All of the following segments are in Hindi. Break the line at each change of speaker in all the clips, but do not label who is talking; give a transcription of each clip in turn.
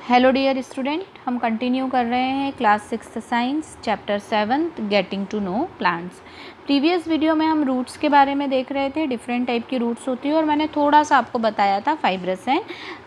हेलो डियर स्टूडेंट, हम कंटिन्यू कर रहे हैं class 6 science chapter 7 getting to know plants. Previous video में हम रूट्स के बारे में देख रहे थे, डिफरेंट टाइप की रूट्स होती है और मैंने थोड़ा सा आपको बताया था फाइब्रस एंड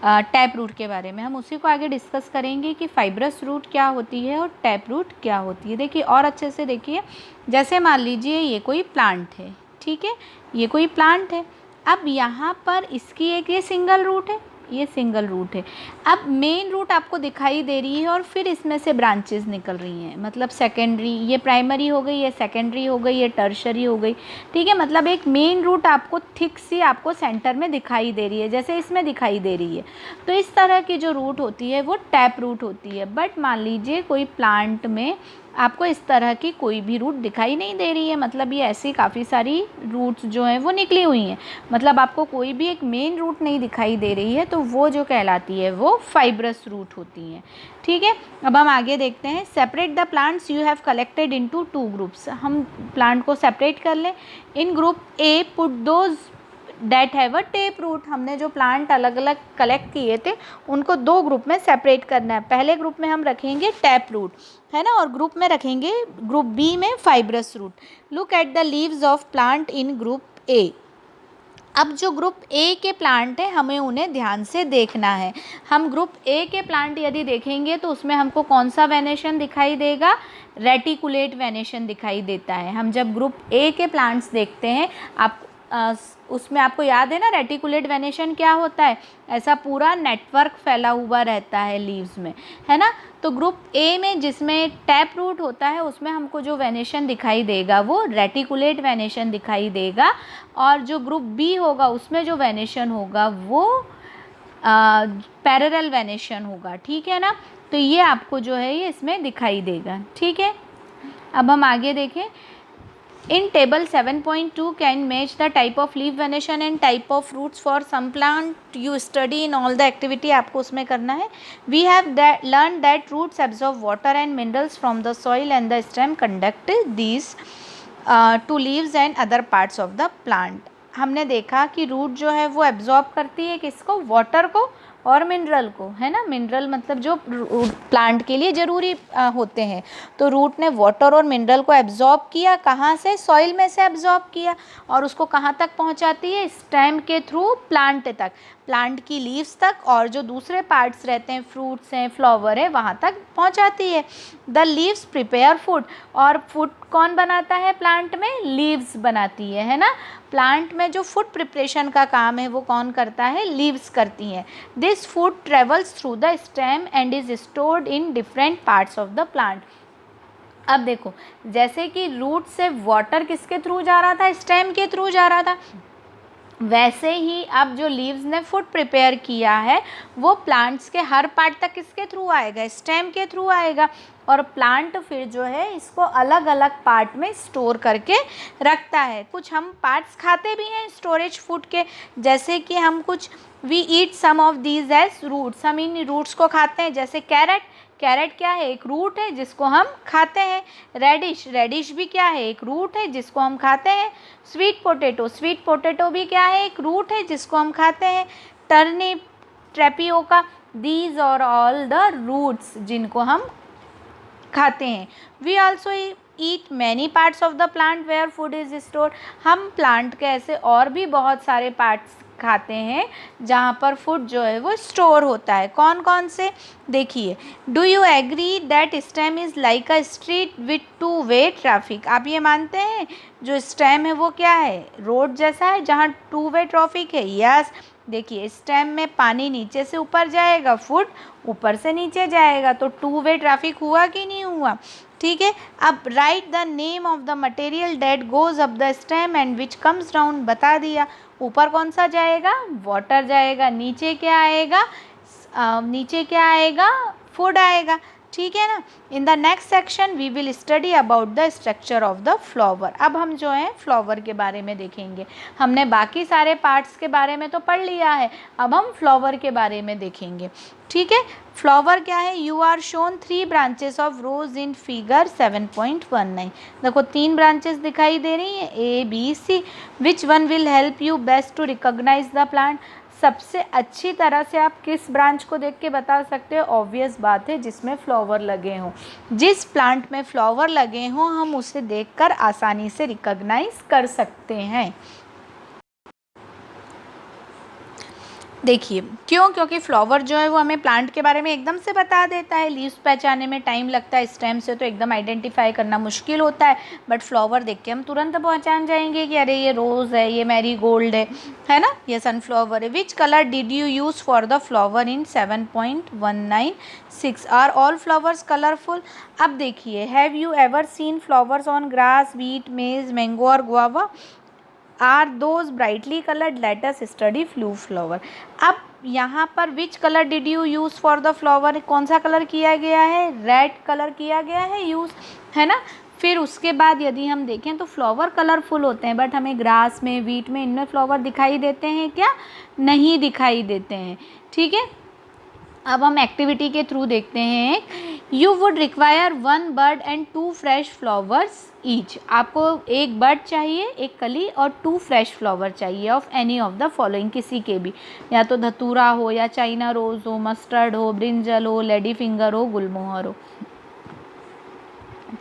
टैप रूट के बारे में। हम उसी को आगे डिस्कस करेंगे कि फाइब्रस रूट क्या होती है और टैप रूट क्या होती है। देखिए और अच्छे से देखिए, जैसे मान लीजिए ये कोई प्लांट है, ठीक है, ये कोई प्लांट है। अब यहाँ पर इसकी एक ये सिंगल रूट है, ये सिंगल रूट है। अब मेन रूट आपको दिखाई दे रही है और फिर इसमें से ब्रांचेस निकल रही हैं, मतलब सेकेंडरी, ये प्राइमरी हो गई, ये सेकेंडरी हो गई, ये टर्शरी हो गई, ठीक है। मतलब एक मेन रूट आपको थिक सी आपको सेंटर में दिखाई दे रही है, जैसे इसमें दिखाई दे रही है। तो इस तरह की जो रूट होती है वो टैप रूट होती है। बट मान लीजिए कोई प्लांट में आपको इस तरह की कोई भी रूट दिखाई नहीं दे रही है, मतलब ये ऐसी काफ़ी सारी रूट्स जो हैं वो निकली हुई हैं, मतलब आपको कोई भी एक मेन रूट नहीं दिखाई दे रही है, तो वो जो कहलाती है वो फाइब्रस रूट होती हैं, ठीक है। अब हम आगे देखते हैं। Separate the plants you have collected into 2 groups. हम प्लांट को सेपरेट कर लें। In group A put those that have a tap root. हमने जो प्लांट अलग अलग कलेक्ट किए थे उनको 2 ग्रुप में सेपरेट करना है। पहले ग्रुप में हम रखेंगे टैप रूट, है ना, और ग्रुप में रखेंगे ग्रुप बी में fibrous root. Look at the leaves of plant in group A. अब जो ग्रुप ए के प्लांट हैं हमें उन्हें ध्यान से देखना है। हम ग्रुप ए के प्लांट यदि देखेंगे तो उसमें हमको कौन सा वेनेशन दिखाई देगा? रेटिकुलेट वेनेशन दिखाई देता है। हम जब ग्रुप ए के प्लांट्स देखते हैं, आप उसमें आपको याद है ना, रेटिकुलेट वेनेशन क्या होता है? ऐसा पूरा नेटवर्क फैला हुआ रहता है लीव्स में, है ना। तो ग्रुप ए में जिसमें टैप रूट होता है उसमें हमको जो वेनेशन दिखाई देगा वो रेटिकुलेट वेनेशन दिखाई देगा, और जो ग्रुप बी होगा उसमें जो वेनेशन होगा वो पैरेलल वेनेशन होगा, ठीक है ना। तो ये आपको जो है ये इसमें दिखाई देगा, ठीक है। अब हम आगे देखें। In table 7.2 can match the type of leaf venation and type of roots for some plant you study in all the activity। आपको उसमें करना है। We have learned that roots absorb water and minerals from the soil and the stem conduct these to leaves and other parts of the plant। हमने देखा कि रूट जो है वो एब्जॉर्ब करती है किसको? वाटर को और मिनरल को, है ना। मिनरल मतलब जो प्लांट के लिए ज़रूरी होते हैं। तो रूट ने वाटर और मिनरल को एब्जॉर्ब किया, कहाँ से? सॉइल में से एब्जॉर्ब किया, और उसको कहाँ तक पहुँचाती है? स्टेम के थ्रू प्लांट तक, प्लांट की लीव्स तक, और जो दूसरे पार्ट्स रहते हैं, फ्रूट्स हैं, फ्लावर है, वहाँ तक पहुँचाती है। द लीव्स प्रिपेयर फूड, और फूड कौन बनाता है प्लांट में? लीव्स बनाती है ना। प्लांट में जो फूड प्रिपरेशन का काम है वो कौन करता है? लीव्स करती हैं। This food travels through the stem and is stored in different parts of the plant. अब देखो, जैसे कि रूट से वाटर किसके थ्रू जा रहा था? स्टेम के थ्रू जा रहा था। वैसे ही अब जो लीव्स ने फूड प्रिपेयर किया है वो प्लांट्स के हर पार्ट तक किसके थ्रू आएगा? स्टेम के थ्रू आएगा, और प्लांट फिर जो है इसको अलग अलग पार्ट में स्टोर करके रखता है। कुछ हम पार्ट्स खाते भी हैं स्टोरेज फूड के, जैसे कि हम कुछ we eat some of these as roots, हम इन रूट्स को खाते हैं। जैसे कैरेट, कैरेट क्या है? एक रूट है जिसको हम खाते हैं। रेडिश, रेडिश भी क्या है? एक रूट है जिसको हम खाते हैं। स्वीट पोटैटो, स्वीट पोटैटो भी क्या है? एक रूट है जिसको हम खाते हैं। टर्निप, ट्रेपियोका, दीज और ऑल द रूट्स जिनको हम खाते हैं। We also eat many parts of the plant where food is store. हम प्लांट के ऐसे और भी बहुत सारे पार्ट्स खाते हैं जहाँ पर फूड जो है वो स्टोर होता है। कौन कौन से? देखिए, do you agree that stem is like a street with 2 way traffic. आप ये मानते हैं जो स्टेम है वो क्या है? रोड जैसा है जहाँ 2 वे ट्रैफिक है। यस, देखिए स्टेम में पानी नीचे से ऊपर जाएगा, फूड ऊपर से नीचे जाएगा, तो 2 वे ट्रैफिक हुआ कि नहीं हुआ? ठीक है। अब write the name of the material that goes up the stem and which comes down. बता दिया। ऊपर कौन सा जाएगा? वाटर जाएगा। नीचे क्या आएगा? नीचे क्या आएगा? फूड आएगा, ठीक है ना। In the next section we will study about the structure of the flower. अब हम जो है फ्लावर के बारे में देखेंगे। हमने बाकी सारे पार्ट्स के बारे में तो पढ़ लिया है, अब हम फ्लावर के बारे में देखेंगे, ठीक है। फ्लावर क्या है? You are shown 3 branches of rose in figure 7.19। देखो 3 ब्रांचेस दिखाई दे रही हैं, A, B, C। Which one will help you best to recognise the plant? सबसे अच्छी तरह से आप किस ब्रांच को देख के बता सकते हो? ऑब्वियस बात है, जिसमें फ्लावर लगे हों। जिस प्लांट में फ्लावर लगे हों हम उसे देखकर आसानी से रिकॉग्नाइज कर सकते हैं। देखिए क्यों? क्योंकि फ्लावर जो है वो हमें प्लांट के बारे में एकदम से बता देता है। लीव्स पहचानने में टाइम लगता है, स्टेम से तो एकदम आइडेंटिफाई करना मुश्किल होता है, बट फ्लावर देख के हम तुरंत पहचान जाएंगे कि अरे ये रोज़ है, ये मैरीगोल्ड है ना, ये सनफ्लावर है। Which colour did you use for the flower in 7.196? Are all flowers colourful? अब देखिए, have you ever seen flowers on grass, wheat, maize, mango और guava? Are those brightly coloured? Let us study flu flower. अब यहाँ पर which colour did you use for the flower? कौन सा कलर किया गया है? रेड कलर किया गया है यूज़, है ना। फिर उसके बाद यदि हम देखें तो फ्लावर कलरफुल होते हैं, बट हमें ग्रास में, व्हीट में, इनमें फ्लावर दिखाई देते हैं क्या? नहीं दिखाई देते हैं। ठीक है, अब हम एक्टिविटी के थ्रू देखते हैं। You would require 1 bird and 2 fresh flowers each. आपको 1 बर्ड चाहिए, 1 कली और 2 फ्रेश फ्लावर चाहिए of any of the following, किसी के भी, या तो धतूरा हो, या चाइना रोज़ हो, मस्टर्ड हो, ब्रिंजल हो, लेडी फिंगर हो, गुलमोहर हो।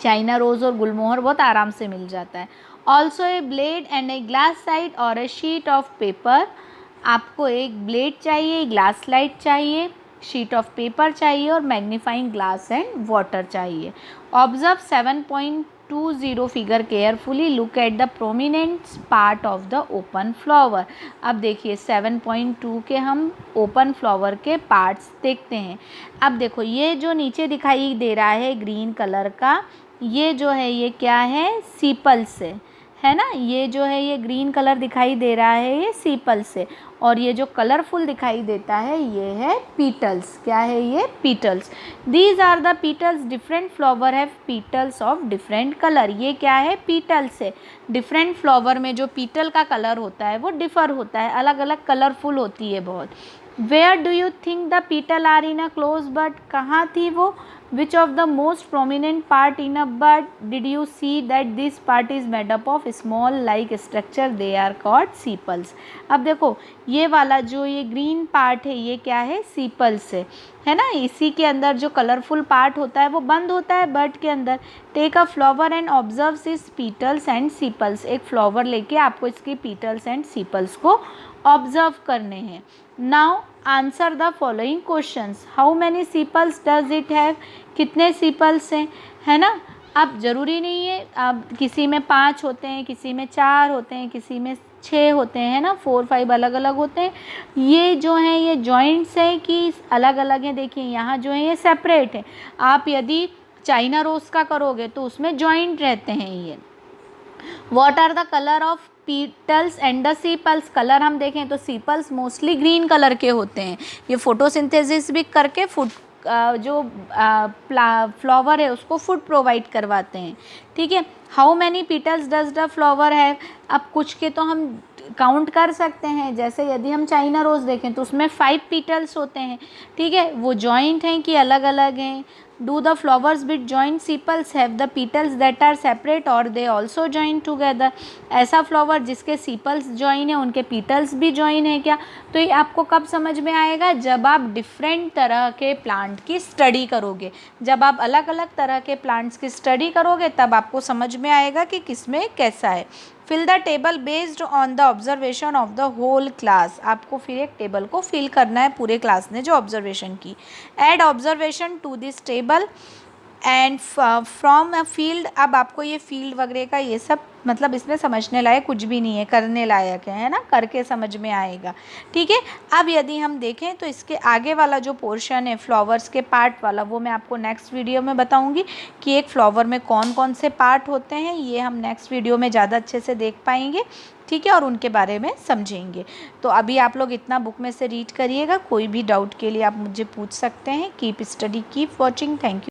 चाइना रोज़ और गुलमोहर बहुत आराम से मिल जाता है। Also a blade and a glass slide और ए शीट ऑफ पेपर। आपको एक ब्लेड चाहिए, ग्लास स्लाइड चाहिए, शीट ऑफ पेपर चाहिए और मैग्नीफाइंग ग्लास एंड वाटर चाहिए। Observe 7.20 figure carefully, look at the prominent part of the open flower. अब देखिए 7.2 के हम ओपन फ्लावर के पार्ट्स देखते हैं। अब देखो ये जो नीचे दिखाई दे रहा है ग्रीन कलर का, ये जो है ये क्या है? सीपल्स है ना। ये जो है ये ग्रीन कलर दिखाई दे रहा है ये सीपल्स से, और ये जो कलरफुल दिखाई देता है ये है पीटल्स। क्या है ये? Petals. These are the petals, different flower have petals of different colour. ये क्या है? पीटल्स है। डिफरेंट फ्लावर में जो पीटल का कलर होता है वो डिफ़र होता है, अलग अलग कलरफुल होती है बहुत। Where do you think the petal are in a close bud? कहाँ थी वो? Which of the most prominent part in a bud? Did you see that this part is made up of small like structure? They are called sepals. अब देखो ये वाला जो ये ग्रीन पार्ट है ये क्या है? सीपल्स है ना। इसी के अंदर जो कलरफुल पार्ट होता है वो बंद होता है बड के अंदर। Take a flower and observe is petals and sepals. एक फ्लावर लेके आपको इसकी पीटल्स एंड सीपल्स को ऑब्जर्व करने हैं। Now answer the following questions. How many sepals does it have? कितने सीपल्स हैं, है ना। अब ज़रूरी नहीं है, अब किसी में 5 होते हैं, किसी में 4 होते हैं, किसी में 6 होते हैं ना, 4, 5 अलग अलग होते हैं। ये जो हैं ये जॉइंट्स हैं कि अलग अलग हैं? देखिए यहाँ जो है ये सेपरेट है। आप यदि चाइना रोज़ का करोगे तो उसमें जॉइंट रहते हैं ये। What are the colour of petals and the sepals? Colour हम देखें तो सीपल्स मोस्टली ग्रीन कलर के होते हैं। ये फोटोसिंथेसिस भी करके फूड जो फ्लावर है उसको फूड प्रोवाइड करवाते हैं। ठीक है। How many petals does the flower have? अब कुछ के तो हम काउंट कर सकते हैं, जैसे यदि हम चाइना रोज़ देखें तो उसमें 5 पीटल्स होते हैं। ठीक है, वो जॉइंट हैं कि अलग अलग हैं? Do the flowers with joint sepals have the petals that are separate or they also join together? ऐसा फ्लावर जिसके सीपल्स जॉइन है उनके पीटल्स भी जॉइन है क्या? तो ये आपको कब समझ में आएगा? जब आप डिफरेंट तरह के प्लांट की स्टडी करोगे। जब आप अलग अलग तरह के प्लांट्स की स्टडी करोगे तब आपको समझ में आएगा कि किसमें कैसा है। Fill the table based on the observation of the whole class. आपको फिर एक टेबल को फिल करना है पूरे क्लास ने जो ऑब्जर्वेशन की। Add observation to this table and from a field. अब आपको ये फील्ड वगैरह का ये सब मतलब इसमें समझने लायक कुछ भी नहीं है, करने लायक है ना, करके समझ में आएगा। ठीक है। अब यदि हम देखें तो इसके आगे वाला जो पोर्शन है फ्लावर्स के पार्ट वाला वो मैं आपको नेक्स्ट वीडियो में बताऊंगी कि एक फ्लावर में कौन कौन से पार्ट होते हैं। ये हम नेक्स्ट वीडियो में ज़्यादा अच्छे से देख पाएंगे। ठीक है, और उनके बारे में समझेंगे। तो अभी आप लोग इतना बुक में से रीड करिएगा। कोई भी डाउट के लिए आप मुझे पूछ सकते हैं। Keep study, keep watching. Thank you.